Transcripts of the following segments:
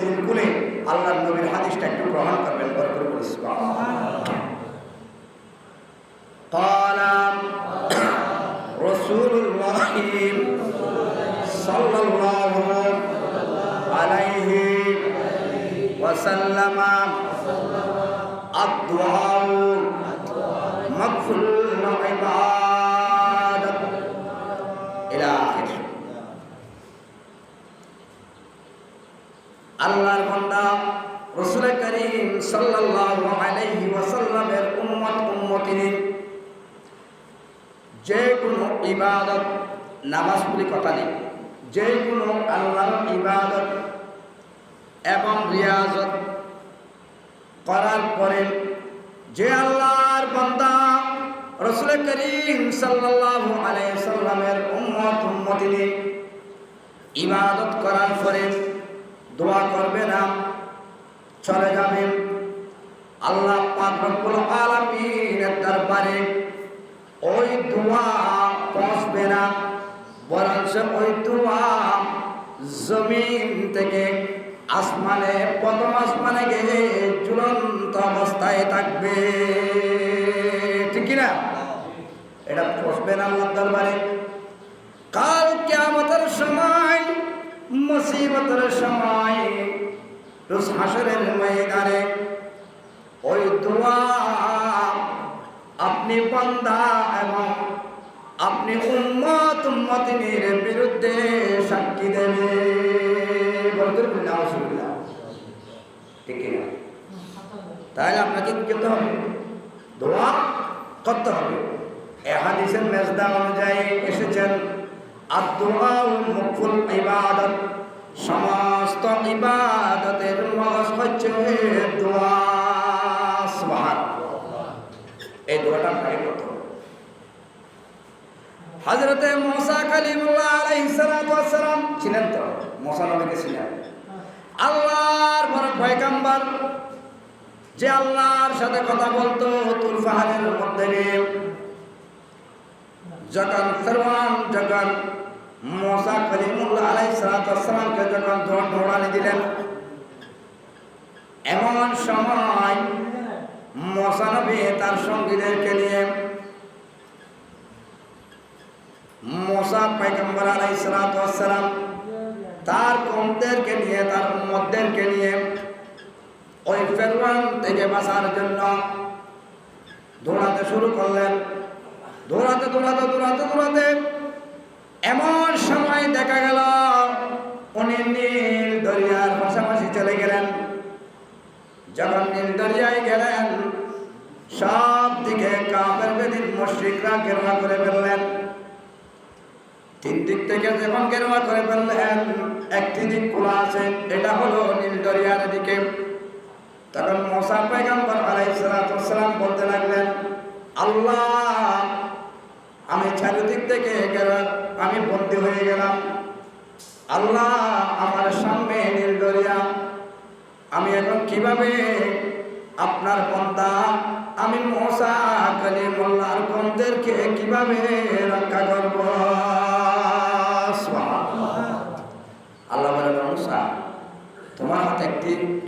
কুলে আল্লাহর নবীর হাদিসটা একটু গ্রহণ করবেন, করে করে বলি সুবহানাল্লাহ। ক্বালা রাসূলুল্লাহ সাল্লাল্লাহু আলাইহি ওয়াসাল্লাম আদ-দুআ মাগফুরুল ইবাদাত ইলা আখির। আল্লাহর বান্দা রাসূল করিম সাল্লাল্লাহু আলাইহি ওয়াসাল্লামের উম্মতিনী যে কোনো ইবাদত, নামাজ পড়ি কথা নেই, যে কোনো আল্লাহর ইবাদত এবং রিয়াজত করার পরে যে আল্লাহর বান্দা রাসূল করিম সাল্লাল্লাহু আলাইহি ওয়াসাল্লামের উম্মতিনী ইবাদত করার পরে দোয়া করবে না, চলে যাবে আল্লাহ পাক রব্বুল আলামিনের দরবারে, ওই দোয়া পৌঁছবে না, বরঞ্চ ওই দোয়া জমিন থেকে আসমানে, প্রথম আসমানে গিয়ে ঝুলন্ত অবস্থায় থাকবে, ঠিক কিনা? এটা পৌঁছবে না আল্লাহর দরবারে। কাল কিয়ামতের সময়, মুসিবতের সময়, রোজ হাসরের ময়দানে ওই দোয়া আপনি বান্দা এবং আপনি উম্মতিনীর বিরুদ্ধে সাক্ষী দেবে, বলতে নাউজুবিল্লাহ, ঠিক কিনা? তাহলে আপনাকে কি করতে হবে? দোয়া করতে হবে। এই হাদিসের মেজদা অনুযায়ী এসেছেন আদ-দুআ মুখফুল ইবাদত, সমস্ত ইবাদতের মগজ হচ্ছে দোয়া। সুবহানাল্লাহ। এই দোয়াটা আপনাকে করতে হবে। হযরতে মুসা কালিমুল্লাহ আলাইহিস সালাতু ওয়াস সালাম ছিলেন তো, মুসা নবীকে ছিলেন আল্লাহর বড় পয়গম্বর, যে আল্লাহর সাথে কথা বলতো তুর পাহাড়ের মধ্যে গিয়ে। যখন ফেরআউন যখন মুসা কালিমুল্লাহ আলাইহিস সালাতু ওয়াস সালামকে যখন দৌড়ানি দিলেন, এমন সময় মুসা নবী তার সঙ্গীদেরকে নিয়ে, মুসা পয়গম্বর আলাইহিস সালাতু ওয়াস সালাম তার কওমদেরকে নিয়ে, তার উম্মতদেরকে নিয়ে ওই ফেরআউন থেকে বাঁচার জন্য দৌড়াতে শুরু করলেন। দৌড়াতে দৌড়াতে দৌড়াতে দৌড়াতে এমন সময় দেখা গেল উনি নীল দরিয়ার পাশাপাশি চলে গেলেন। যখন নীল দরিয়ায় গেলেন, সব দিকে কাফের বেদিন মুশরিকরা ঘেরাও করে ফেললেন। তিন দিক থেকে যখন ঘেরাও করে ফেললেন, একটি দিক খোলা আছে, এটা হলো নীল দরিয়ার দিকে। তখন মুসা পয়গম্বর আলাইহিস সালাতু ওয়াস সালাম বলতে লাগলেন, আল্লাহ, আমি চারিদিক থেকে আমি বন্দী হয়ে গেলাম, আল্লাহ আমার সামনে নীল দরিয়া, আমি এখন কিভাবে আপনার বান্দা আমি মুসা কালিমুল্লাহর কওমদেরকে কিভাবে রক্ষা করব? আল্লাহ বলেন, মুসা, তোমার হাতে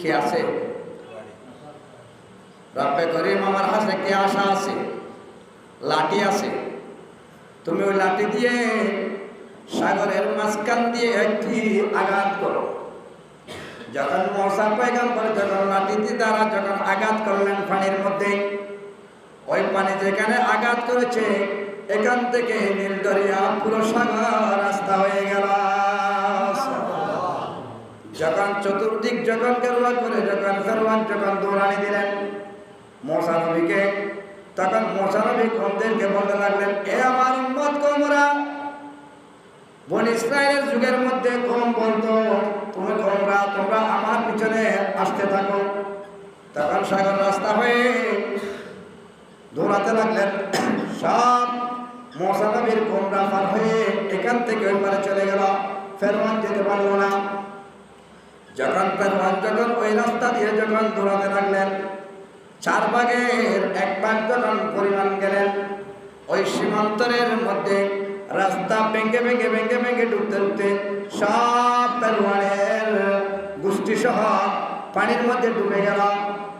কি আছে? রব্বে করিম আমার হাতে কি আশা আছে? লাঠি আছে। তুমি ওই লাঠি দিয়ে সাগরের মাঝখান দিয়ে একটি আঘাত করো। যখন মুসা পয়গম্বর যখন লাঠিটি দ্বারা যখন আঘাত করলেন পানির মধ্যে, ওই পানি যেখানে আঘাত করেছে, এখান থেকে নীল দরিয়া পুরো সাগর রাস্তা হয়ে গেল। যখন চতুর্দিক যখন ঘেরাও করে যখন ফেরআউন যখন দৌড়ানি দিলেন মুসা নবীকে, তখন মুসা নবী কওমদেরকে বলতে লাগলেন, এ আমার উম্মত কওমরা, বনী ইসরাইলের যুগের মধ্যে কওম বলতো তোমরা আমার পিছনে আসতে থাকো। তখন সাগর রাস্তা হয়ে দৌড়াতে লাগলেন। সব মুসা নবীর কওমরা পার হয়ে এখান থেকে ওই পারে চলে গেল, ফেরআউন যেতে পারল না। যখন ফেরআউন যখন ওই রাস্তা দিয়ে যখন দৌড়াতে লাগলেন, 4 ভাগের 1 ভাগ যখন পরিমাণ গেলেন, ওই সীমান্তরের মধ্যে রাস্তা ভেঙে ঢুকতে ঢুকতে সব পেরওয়ানের গোশত গোষ্ঠী সহ পানির মধ্যে ডুবে গেল।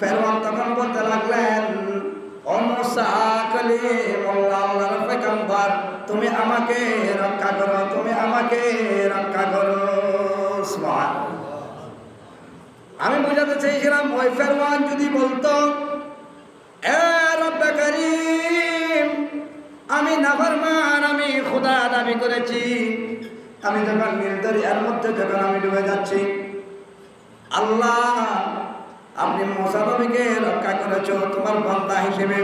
ফেরআউন তখন বলতে লাগলেন, ও মুসা কালিমুল্লাহ, আল্লাহর পয়গম্বর, তুমি আমাকে রক্ষা করো, তুমি আমাকে রক্ষা করো। সুবহানাল্লাহ। আমি বোঝাতে চাইছিলাম ওই ফেরআউন যদি বলতো, এ রব্বে কারীম, আমি নাফরমান, আমি খোদা দাবি করেছি, আমি যখন নীল দরিয়ার মধ্যে যখন আমি ডুবে যাচ্ছি, আল্লাহ আপনি মুসা নবীকে রক্ষা করেছো তোমার বান্দা হিসেবে,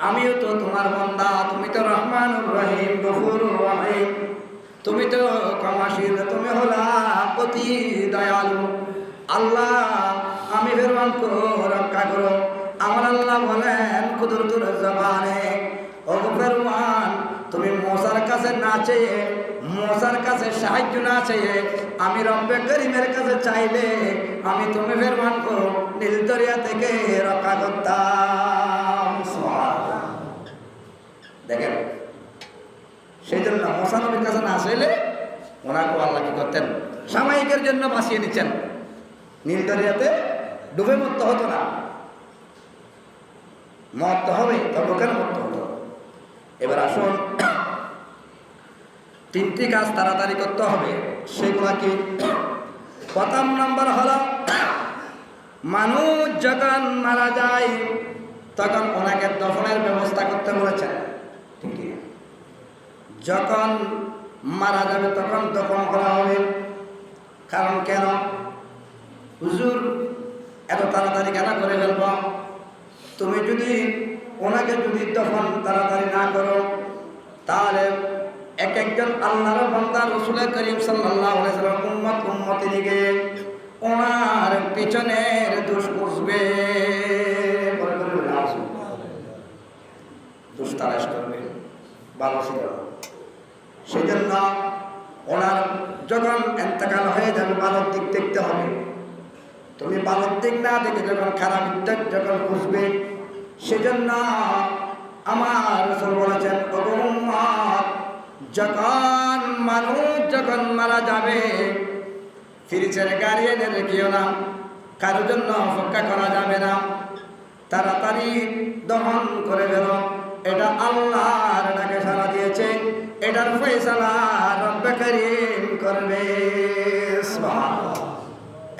আমিও তো তোমার বান্দা, তুমি তো রহমানুর রহিম, গফুরুর রহিম, তুমি তো ক্ষমাশীল, তুমি হলা অতি দয়ালু। আল্লাহ আমি ফেরআউনকে রক্ষা করো। আমার আল্লাহ বলেন কুদরতুর জবানে, ও ফেরআউন, তুমি মুসার কাছে না চেয়ে, মুসার কাছে সাহায্য না চেয়ে আমি রব্বে করিমের কাছে চাইলে আমি তুমি ফেরআউনকে নীল দরিয়া থেকে রক্ষা করতাম। সুবহানাল্লাহ। দেখেন, সেই জন্য মুসা নবীর কাছে না চাইলে ওনাকে আল্লাহ কি করতেন, সাময়িকের জন্য বাঁচিয়ে নিচ্ছেন, নীল দরিয়াতে ডুবে মরতে হতো না। মরতে হবে তবে কেন মরতে হতো। এবার আসুন, তিনটি কাজ তাড়াতাড়ি করতে হবে। সেগুলা কি? প্রথম নম্বর হলো, মানুষ যখন মারা যায় তখন ওনাকে দফনের ব্যবস্থা করতে বলেছেন, ঠিক কি? যখন মারা যাবে তখন দফন করা হবে। কারণ কেন? হুজুর এত তাড়াতাড়ি কেন করে ফেলব? তুমি যদি ওনাকে যদি দফন তাড়াতাড়ি না করো, তাহলে এক একজন আল্লাহর বান্দা রাসূল করিম সাল্লাল্লাহু আলাইহি ওয়াসাল্লাম উম্মতিকে ওনার পিছনের দোষ বুঝবে, দোষ তালাশ করবে, ভালো ছিল। সেজন্য ওনার যখন ইন্তেকাল হয়ে যাবে ভালো দিক দেখতে হবে। তুমি ভালো দিক না দেখে যখন খারাপ দিক যখন বুঝবে, সেজন্য আমার রাসূল বলেছেন, ও উম্মত, যখন মানুষ যখন মারা যাবে ফ্রিজের গাড়ি এনে রেখেও না, কারোর জন্য অপেক্ষা করা যাবে না, তাড়াতাড়ি দহন করে ফেলো। এটা আল্লাহর ডাকে সাড়া দিয়েছে, এটার ফয়সালা রব্বে করিম করবে। সুবহানাল্লাহ।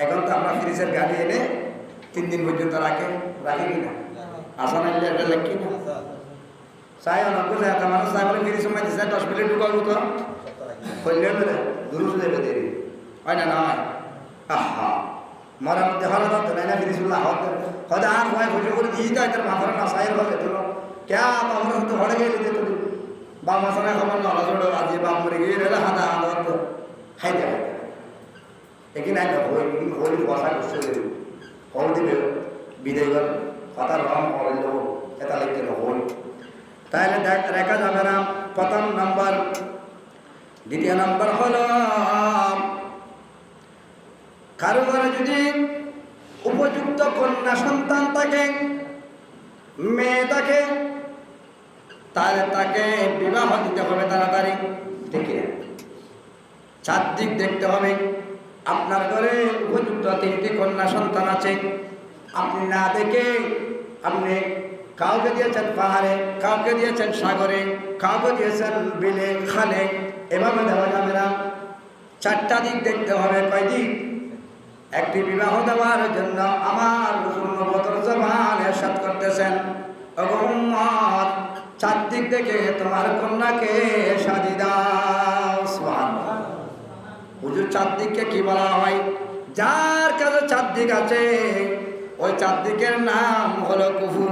এখন তো আমরা ফ্রিজের গাড়ি এনে 3 দিন পর্যন্ত রাখি কিনা? আসা না এটা লেখি না চাই অনেক যায় তা মানুষ চাই বলে ফ্রিজ সময় দিচ্ছে 10 মিনিট ঢুকাবো তো করলে বলে দূর দেবে দেরি হয় না? না হয়। আহা মরার মধ্যে হলো তো না ফ্রিজুল্লাহ হয়তো আর হয় খুশি করে দিয়ে দেয় তার মাথার না সাইর হয়ে যেত ক্যা মাথার তো হড়ে গেলে যেত বা মাথায় খবর না হলো আজ বাপ মরে গিয়ে রেলে হাঁদা হাঁদা খাই দেয় এখানে হলি বসা করছে হল দিবে বিদায় কর কথার রং করে দেবো এটা লিখতে হল তাহলে রেখা যাবে না। প্রথম নাম্বার। দ্বিতীয় নাম্বার হলো কারো ঘরে যদি উপযুক্ত কন্যা সন্তান থাকে, মেয়ে থাকে, তাহলে তাকে বিবাহ দিতে হবে তাড়াতাড়ি। ঠিক আছে? চারদিক দেখতে হবে। আপনার ঘরে উপযুক্ত 3টি কন্যা সন্তান আছে, আপনি না দেখে আপনি কাউকে দিয়েছেন পাহাড়ে, কাউকে দিয়েছেন সাগরে, কাউকে দিয়েছেন বিলে খালে, এভাবে দেওয়া যাবে না। 4টা দিক দেখতে হবে। কয় দিক? একটি বিবাহ দেওয়ার জন্য আমার রাসূল নবুয়তের জবানে ইরশাদ করতেছেন, ওগো উম্মত, 4 দিক দেখে তোমার কন্যাকে শাদী দাও। সুবহানাল্লাহ। হুজুর 4 দিককে কি বলা হয়? যার কাছে 4 দিক আছে ওই 4 দিকের নাম হলো কুফু।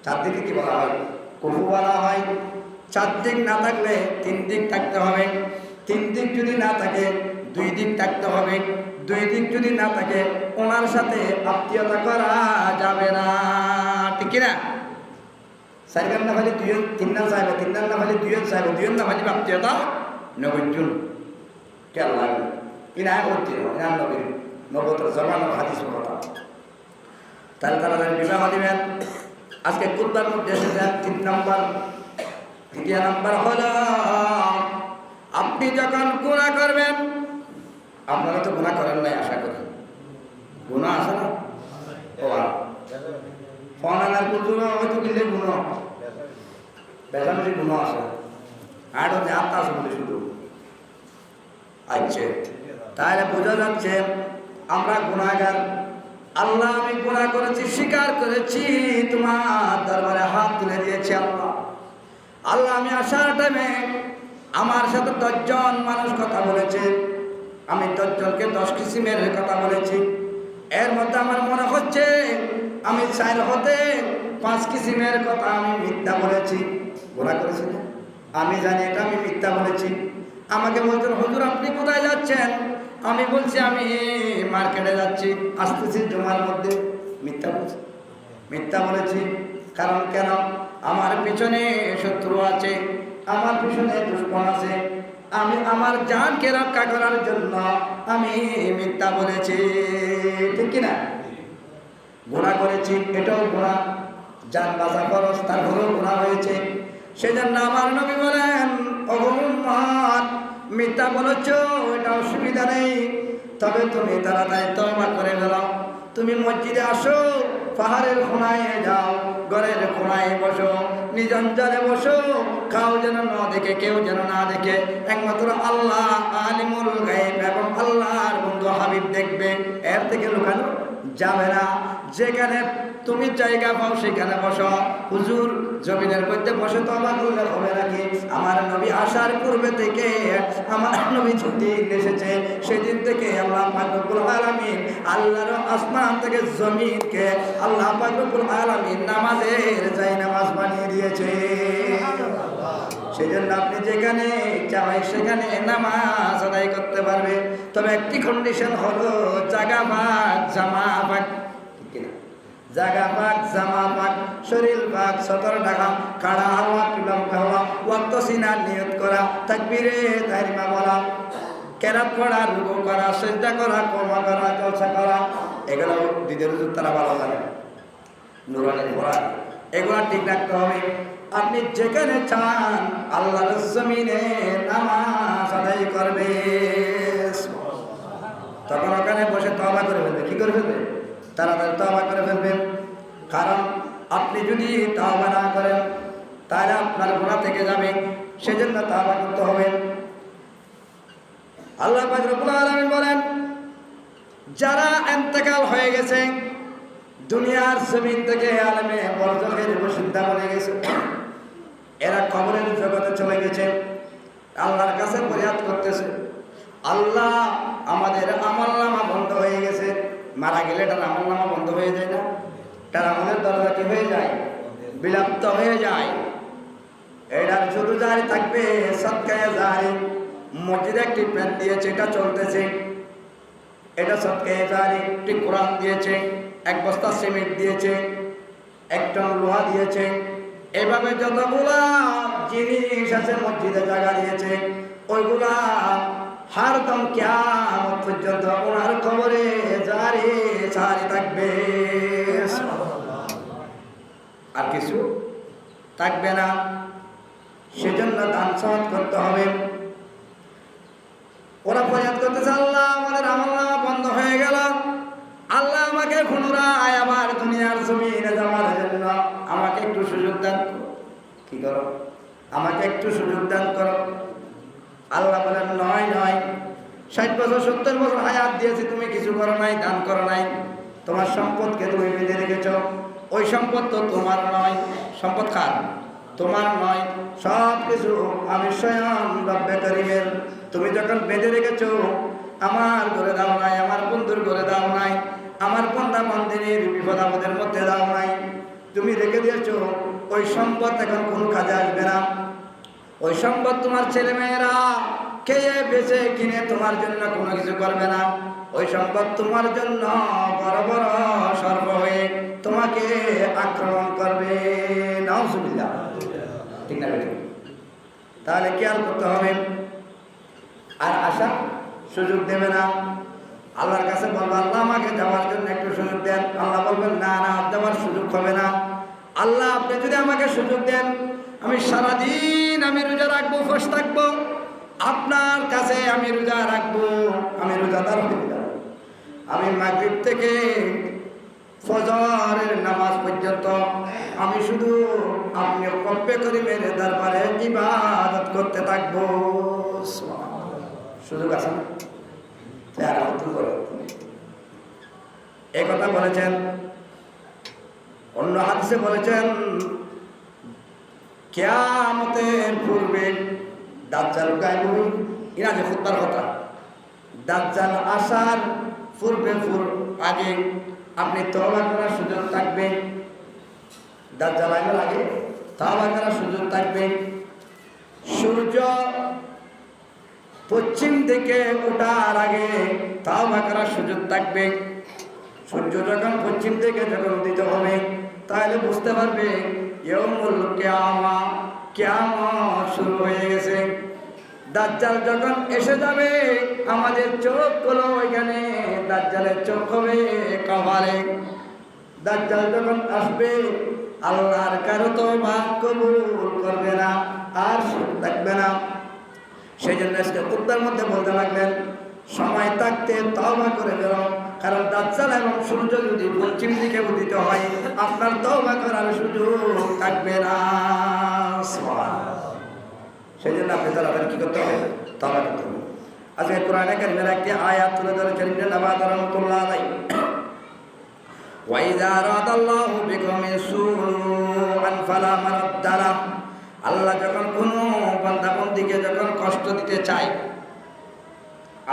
4 দিকে কি বলা হয়? কুফু বলা হয়। 4 দিক না থাকলে 3 দিক থাকতে হবে। 3 দিক যদি না থাকে 2 দিক থাকতে হবে। 2 দিক যদি না থাকে ওনার সাথে আত্মীয়তা করা যাবে না। ঠিক কিনা? 4 না ভালি 2 3 না চাইবে, 3 না ভালি 2 চাইবে, 2 না ভালি আত্মীয়তা 90 কেন লাগে ইনা করতে ইনা নবীর নবুয়তের জবানের হাদিসের কথা। তাহলে তারা বিবাহ দিবেন। আজকে কুরবান মধ্যে এসেছেন 3 নম্বর। দ্বিতীয় নম্বর হলো আপনি যখন গুনাহ করবেন আপনারা তো গুনাহ করেন নাই আশা করি, গুনাহ আছে না? ফোন আনার কুলজুমা হয়তো কিনলে গুনাহ বেশি গুনাহ আছে, আর ওই আত্মা আছে বলে শুধু। আচ্ছা, তাহলে বোঝা যাচ্ছে আমরা গুনাহগার। আল্লাহ আমি গুনাহ করেছি, স্বীকার করেছি, তোমার দরবারে হাত তুলে দিয়েছি। আল্লাহ আল্লাহ আমি আসার টাইমে আমার সাথে 10 জন মানুষ কথা বলেছে, আমি 10 জনকে 10 কিসিমের কথা বলেছি। এর মধ্যে আমার মনে হচ্ছে আমি 4 হতে 5 কিসিমের কথা আমি মিথ্যা বলেছি। গুনাহ করেছি না? আমি জানি এটা আমি মিথ্যা বলেছি। আমাকে বলছেন হুজুর আপনি কোথায় যাচ্ছেন? আমি বলছি আমি মার্কেটে যাচ্ছি, আসতেছি জুমার মধ্যে। মিথ্যা বলছি, মিথ্যা বলেছি। কারণ কেন? আমার পিছনে শত্রু আছে, আমার পিছনে দুশমন আছে, আমি আমার জানকে রক্ষা করার জন্য আমি মিথ্যা বলেছি, ঠিক কিনা? গুনাহ করেছি, এটাও গুনাহ। জান বাঁচা খরচ, তারপরেও গুনাহ হয়েছে। সেজন্য আমার নবী বলেন, ওগো উম্মত, মিথ্যা বলেছ এটা অসুবিধা নেই, তবে তুমি তাড়াতাড়ি তওবা করে ফেলো। তুমি মসজিদে আসো, পাহাড়ের কোণায় যাও, ঘরের কোণায় বসো, নিরঞ্জনে বসো, কাউ যেন না দেখে, কেউ যেন না দেখে, একমাত্র আল্লাহ আলিমুল গায়ব এবং আল্লাহর বন্ধু হাবিব দেখবে। এর থেকে লুকানো যাবে না। যেখানে তুমি জায়গা পাও সেখানে বসো। হুজুর জমিনের মধ্যে বসে তওবা করলে হবে নাকি? আমার নবী আসার পূর্বে থেকে আমার নবী যেদিন এসেছে সেদিন থেকে আল্লাহ পাক রব্বুল আলামিন, আল্লাহর আসমান থেকে জমিনকে আল্লাহ পাক রব্বুল আলামিন নামাজের জায়নামাজ বানিয়ে দিয়েছে। সেজন্য আপনি যেখানে চাই সেখানে নামাজ আদায় করতে পারবে। তবে একটি কন্ডিশন হলো জায়গা পাক, জামা পাক, ঠিক কিনা? জায়গা পাক, জামা পাক, শরীর পাক, সতর ঢাকা, কাড়া হওয়া, লম্বা হওয়া, ওয়াক্ত সিনার নিয়ত করা, তাকবীরে তাহরিমা বলা, কেরাত পড়া, রুকু করা, সিজদা করা, কমা করা, জলসা করা, এগুলো দিদের হুজুর তারা ভালো জানে, নুরানি পড়া, এগুলো ঠিক রাখতে হবে। আপনি যেখানে চান আল্লাহর জমিনে নামাজ আদায় করবে, তখন ওখানে বসে তওবা করে ফেলবে। কি করে ফেলবে? তাড়াতাড়ি তওবা করে ফেলবেন। কারণ আপনি যদি তওবা না করেন তাহলে আপনার গুনাহ থেকে যাবে। সেজন্য তওবা করতে হবে। আল্লাহ পাক রব্বুল আলামিন বলেন, যারা ইন্তেকাল হয়ে গেছে, দুনিয়ার জমিন থেকে আলেমে বরজখের বাসিন্দা বনে গেছে, এরা কবরের জগতে চলে গেছে, আল্লাহর কাছে ফরিয়াদ করতেছে, আল্লাহ আমাদের আমলনামা বন্ধ হয়ে গেছে। মারা গেলে তার আমলনামা বন্ধ হয়ে যায় না? তার আমলের দরজা কি হয়ে যায়? বিলাপ্ত হয়ে যায়। এটার শুধু জারি থাকবে সদকায়ে জারি। মসজিদে একটি প্যান দিয়েছে, এটা চলতেছে, এটা সদকায়ে জারি। একটি কোরআন দিয়েছে, 1 বস্তা সিমেন্ট দিয়েছে, 1 টন লোহা দিয়েছে, এভাবে যতগুলা জিনিস আছে মসজিদে জায়গা দিয়েছে, ওইগুলা হারদম কিয়ামত পর্যন্ত ওনার কবরে জারি জারি থাকবে, আর কিছু থাকবে না। সেজন্য দান সওয়াব করতে হবে। ওরা ফরিয়াদ করতেছে, আল্লাহ আমাদের আমলনামা বন্ধ হয়ে গেল, আল্লাহ আমাকে পুনরায় আবার দুনিয়ার জমিনে যাওয়ার জন্য আমাকে একটু সুযোগ দান করো। কি করো? আমাকে একটু সুযোগ দান করো। আল্লাহ বলেন, নয় 60 বছর 70 বছর হায়াত দিয়েছি, তুমি কিছু করো নাই, দান করো নাই, তোমার সম্পদকে তুমি বেঁধে রেখেছ। ওই সম্পদ তো তোমার নয়। সম্পদ কার? তোমার নয়। সব কিছু আমি স্বয়ং রব্বে করিমের। তুমি যখন বেঁধে রেখেছো, আমার ঘরে দাও নাই, আমার বন্ধুর ঘরে দাও নাই, আমার বন্ধা বান্ধবীর বিপদ আপদের মধ্যে দাও নাই, তুমি রেখে দিয়েছো। ওই সম্পদ এখন কোনো কাজে আসবে না। ওই সম্পদ তোমার ছেলে মেয়েরা খেয়ে বেঁচে কিনে তোমার জন্য কোনো কিছু করবে না। ওই সম্পদ তোমার জন্য বড় বড় সর্ব হয়ে তোমাকে আক্রমণ করবে। নাউজুবিল্লাহ, ঠিক না বেঠিক? তাহলে খেয়াল করতে হবে। আর আশা সুযোগ দেবে না। আল্লাহর কাছে বলবো, আল্লাহ আমাকে যাওয়ার জন্য একটু সুযোগ দেন। আল্লাহ বলবেন, না না, যাওয়ার সুযোগ হবে না। আল্লাহ আপনি যদি আমাকে সুযোগ দেন, আমি সারাদিন আমি রোজা রাখবো, উপোস থাকবো, আপনার কাছে আমি রোজা রাখবো, আমি রোজাদার হয়ে যাব। আমি মাগরিব থেকে ফজরের নামাজ পর্যন্ত আমি শুধু আপনি রব্বে করিমের দরবারে ইবাদত করতে থাকবো। সুযোগ আছে না? এই কথা বলেছেন। অন্য হাদিসে বলেছেন কিয়ামতের পূর্বে দাজ্জাল গায়েব হবে। এরা যে খুতবার কথা, দাজ্জাল আসার পূর্বে আগে আপনি তওবা করার সুযোগ থাকবে। দাজ্জাল আসার আগে তওবা করার সুযোগ থাকবে। সূর্য পশ্চিম দিকে ওঠার আগে তওবা করার সুযোগ থাকবে। সূর্য যখন পশ্চিম দিকে যখন উদিত হবে তাহলে বুঝতে পারবে ইয়াউমুল কিয়ামা, কিয়ামত শুরু হয়ে গেছে। দাজ্জাল যখন এসে যাবে আমাদের চোখগুলো ওইখানে দাজ্জালের চোখ হবে কপালে। দাজ্জাল যখন আসবে আল্লাহর কারো তওবা কবুল করবে না, আর থাকবে না। সেই জন্য আজকে খুতবার মধ্যে বলতে লাগলেন সময় থাকতে তওবা করে বেরো, কারণ দাজ্জাল এবং সূর্য যদি পশ্চিম দিকে উদিত হয় আপনার তওবা করার সুযোগ থাকবে না। সেই জন্য আপনি তাড়াতাড়ি কি করতে হবে? তওবা করতে হবে। আজকে কোরআনে কারিমের একটি আয়াত তুলে ধরেছেন ইবনে নাবাত রাহমাতুল্লাহ আলাইহি, ওয়া ইযা আরাদাল্লাহু বিকওমিন সুআন ফালা মারাদ্দা লাহু। আল্লাহ যখন কোনো বান্দাবন্দিকে যখন কষ্ট দিতে চায়,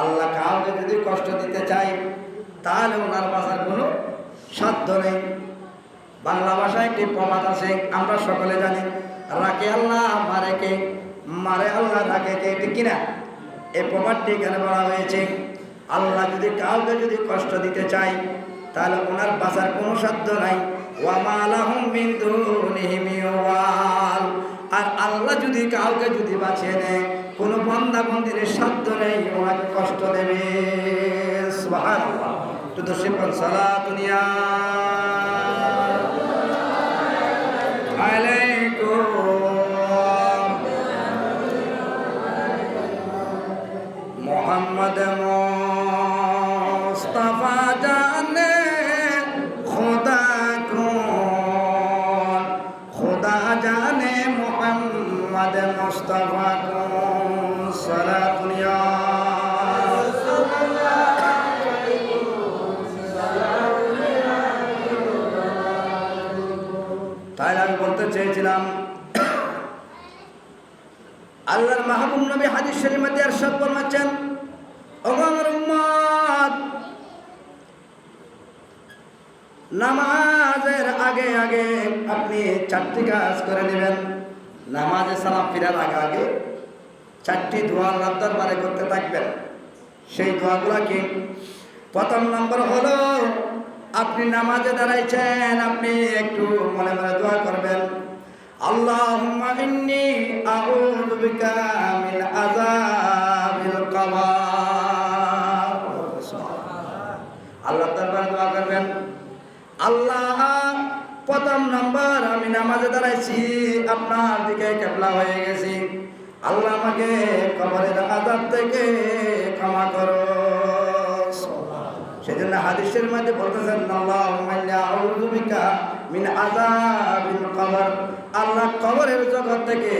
আল্লাহ কাউকে যদি কষ্ট দিতে চায় তাহলে ওনার বাঁচার কোনো সাধ্য নেই। বাংলা ভাষায় একটি প্রবাদ আছে, আমরা সকলে জানি, রাখে আল্লাহ মারে কে, মারে আল্লাহ রাখে কে, ঠিক কিনা? এই প্রবাদটি এখানে বলা হয়েছে। আল্লাহ যদি কাউকে যদি কষ্ট দিতে চায় তাহলে ওনার বাঁচার কোনো সাধ্য নাই। ওয়া মা লাহুম মিন দুনিহি মিন ওয়াল। আর আল্লাহ যদি কাউকে যদি বাঁচিয়ে নেয় কোনো বান্দা বান্দির সাধ্য নেই ওনাকে কষ্ট দেবে। সুবহানাল্লাহ। তো দর্শকগণ সালাতুনিয়া আলাইকুম মোহাম্মদ মুস্তাফা জানে খোদা কোন, খোদা জানে মোহাম্মদ মুস্তাফা কোন। সালাতুনিয়া তাই আমি বলতে চেয়েছিলাম আল্লাহর মাহবুব নবী হাদিস শরীফের মধ্যে ইরশাদ ফরমাচ্ছেন, ওগো আমার উম্মত, নামাজের আগে আগে আপনি চারটি কাজ করে নেবেন। নামাজে সালাম ফিরার আগে আগে চারটি দোয়া আল্লাহর দরবারে করতে থাকবেন। সেই দোয়াগুলো কি? প্রথম নম্বর হলো আপনি নামাজে দাঁড়াইছেন, আপনি একটু মনে মনে দোয়া করবেন, আল্লাহুম্মা ইন্নী আউযু বিকা মিন আযাবিল কবর। আল্লাহর দরবারে দোয়া করবেন, আল্লাহ প্রথম নম্বর আমি নামাজে দাঁড়াইছি, আপনার দিকে কিবলা হয়ে গেছি, আল্লাহ আমাকে কবরের আযাব থেকে ক্ষমা করো। সেজন্য হাদিসের মধ্যে বলতেছেন আল্লাহুম্মা ইন্নী আউযু বিকা মিন আযাবিল কবর, আল্লাহ কবরের জগৎ থেকে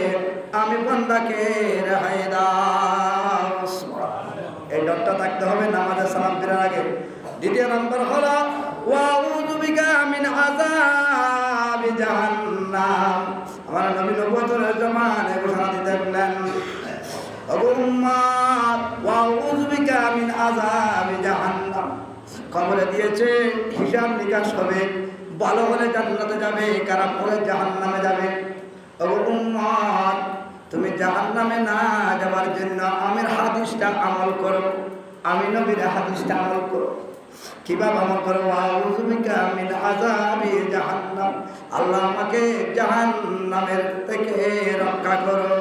আমি বান্দাকে রেহাই দাও। এই ডরটা থাকতে হবে নামাজে সালাম ফেরার আগে। দ্বিতীয় নম্বর হলো ওয়া আউযু বিকা মিন আযাবি জাহান্নাম। আমার নবী নবুয়তের জামানায় ঘোষণা দিতে বললেন, ওগো উম্মত, ওয়া আউযু বিকা মিন আযাবি জাহান্নাম। কবরে দিয়েছে হিসাব নিকাশ হবে, ভালো হলে জান্নাতে যাবে, খারাপ হলে জাহান্নামে যাবে। ওগো উম্মত, তুমি জাহান্নামে না যাওয়ার জন্য আমির হাদিসটা আমল করো, আমি নবীর হাদিসটা আমল করো। কিভাবে আমল করো? আউযু বিকা মিন আযাবি জাহান্নাম, আল্লাহ আমাকে জাহান্নামের থেকে রক্ষা করো।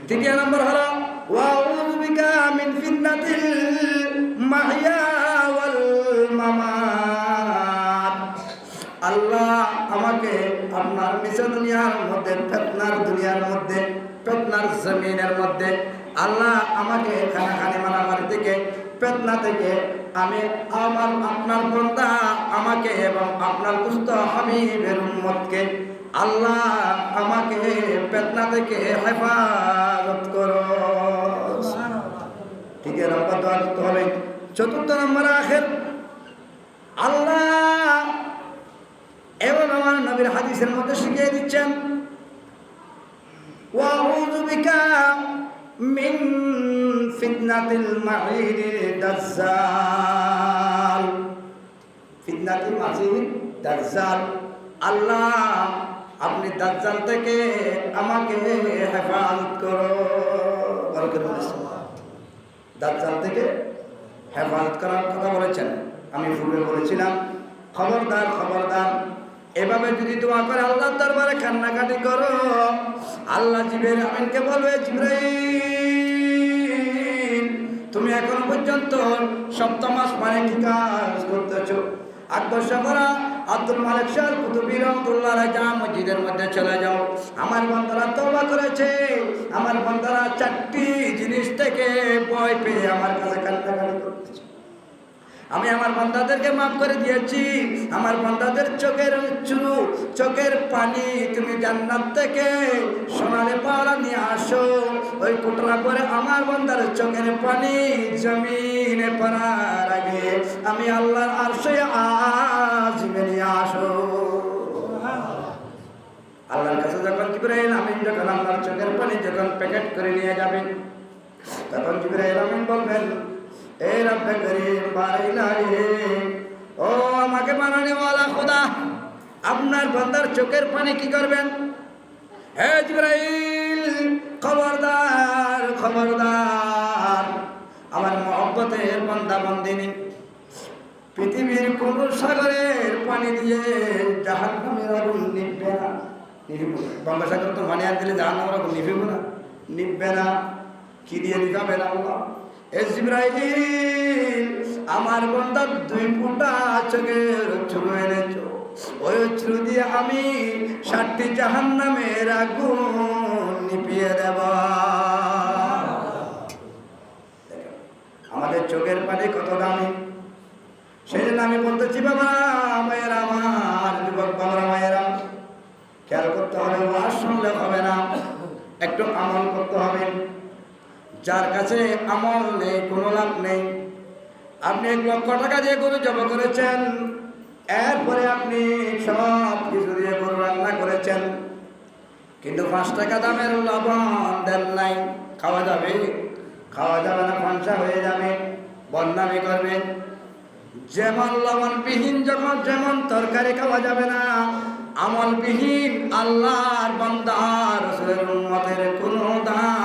তৃতীয় নম্বর হলো ওয়া আউযু বিকা মিন ফিতনাতিল মাহইয়া ওয়াল মামাত, আল্লাহ আমাকে আপনার মিশন দুনিয়ার মধ্যে, ফিতনার দুনিয়ার মধ্যে, ফিতনার জমিনের মধ্যে আল্লাহ আমাকে খানাখানি মারামারি থেকে, ফিতনা থেকে আমি আপনার বান্দা আমাকে এবং আপনার দুস্থ হাবিবের উম্মতকে আল্লাহ আমাকে ফিতনা থেকে হেফাজত করো। ঠিক আছে, রব্বা দোয়া করতে হবে। চতুর্থ নম্বর আখের আল্লাহ এবং আমার নবীর হাদিসের মধ্যে শিখিয়ে দিচ্ছেন ওয়াউযু বিকা মিন ফিতনাতিল মাসিহিদ দাজ্জাল। ফিতনাতুল মাসিহিদ দাজ্জাল, আল্লাহ আপনি দাজ্জাল থেকে আমাকে হেফাজত করো। দাজ্জাল থেকে হেফাজত করার কথা বলেছেন। আমি পূর্বে বলেছিলাম খবরদার খবরদার এভাবে যদি দোয়া করে আল্লাহর দরবারে কান্নাকাটি করো, আল্লাহ জিবরাইল আমিনকে বলবে, জিবরাইল তুমি এখন পর্যন্ত সপ্তম আসমানে কি কাজ করতেছো? আকবর করা আব্দুল মালিক শাহ কুতুবী রহমাতুল্লাহ আলাইহি জামা মসজিদের মধ্যে চলে যাও। আমার বান্দারা তওবা করেছে, আমার বান্দারা চারটি জিনিস থেকে ভয় পেয়ে আমার কাছে কান্নাকাটি করতেছে। আমি আমার বান্দাদেরকে মাফ করে দিয়েছি। আমার বান্দাদের চোখের পানি তুমি জান্নাত থেকে সোনালি পাওয়া নিয়ে আসো। ওই কোটরা করে আমার বান্দার চোখের পানি জমিনে পড়ার আগে আমি আল্লাহর আরশে আজিমে নিয়ে আসো। আল্লাহর কাছে যখন জিবরাইল আমিন যখন আল্লাহর চোখের পানি যখন প্যাকেট করে নিয়ে যাবেন, তখন জিবরাইল আমিন বলবেন, এ রব্বে করিম বারাইলাহি, ও আমাকে বানানে ওয়ালা খোদা, আপনার বান্দার চোখের পানি কি করবেন? হে জিবরাইল, খবরদার খবরদার, আমার মহব্বতের বান্দা বান্দিনী পৃথিবীর কোন সাগরের পানি দিয়ে জাহান্নামের আগুন নিভবে না। গঙ্গাসাগর তো পানি আর দিলে জাহান্নামের আগুন নিভবে না, নিভবে না। কি দিয়ে নিভাবেন আল্লাহ? জিবরাইল আমার বান্দার 2 ফোঁটা চোখের অশ্রু এনেছো, ওই অশ্রু দিয়ে আমি 7টি জাহান্নামের আগুন নিভিয়ে দেব। আমাদের চোখের পানি কত দামি, সেই জন্য আমি বলতেছি বাবা মায়েরা, আমার যুবক বাবা মায়েরা, খেয়াল করতে হবে। ওয়াজ শুনলে হবে না, একটু আমল করতে হবে। যার কাছে আমল নেই কোনো লাভ নেই। আপনি 1 লক্ষ টাকা দিয়ে গরু জবাই করেছেন, এরপরে আপনি সব কিছু দিয়ে গরু রান্না করেছেন, কিন্তু 5 টাকা দামের লবণ দেন নাই। খাওয়া যাবে? খাওয়া যাবে না, ফাঁসা হয়ে যাবে, বদনামি করবেন। যেমন লবণবিহীন যখন যেমন তরকারি খাওয়া যাবে না, আমলবিহীন আল্লাহর বান্দা রাসূলের উম্মতের কোনো দান